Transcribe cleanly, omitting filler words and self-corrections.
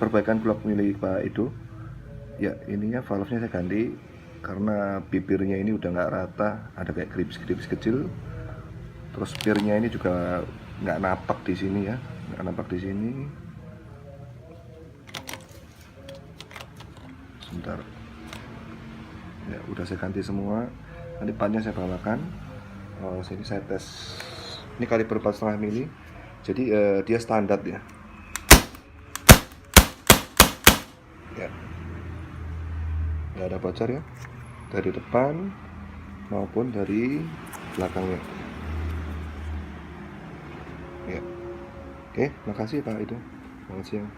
perbaikan blok milik Pak Edo. Ya, ininya valve-nya saya ganti karena bibirnya ini udah nggak rata, ada kayak gripis-gripis kecil. Terus spirnya ini juga nggak napak di sini ya, nggak napak di sini. Sebentar. Ya, udah saya ganti semua. Nanti bannya saya bawakan. Sini saya tes. Ini kaliber 4,5 mili. Jadi dia standar ya. Ya, nggak ada bocor ya, dari depan maupun dari belakangnya. Ya, oke, makasih Pak Edo. Selamat siang.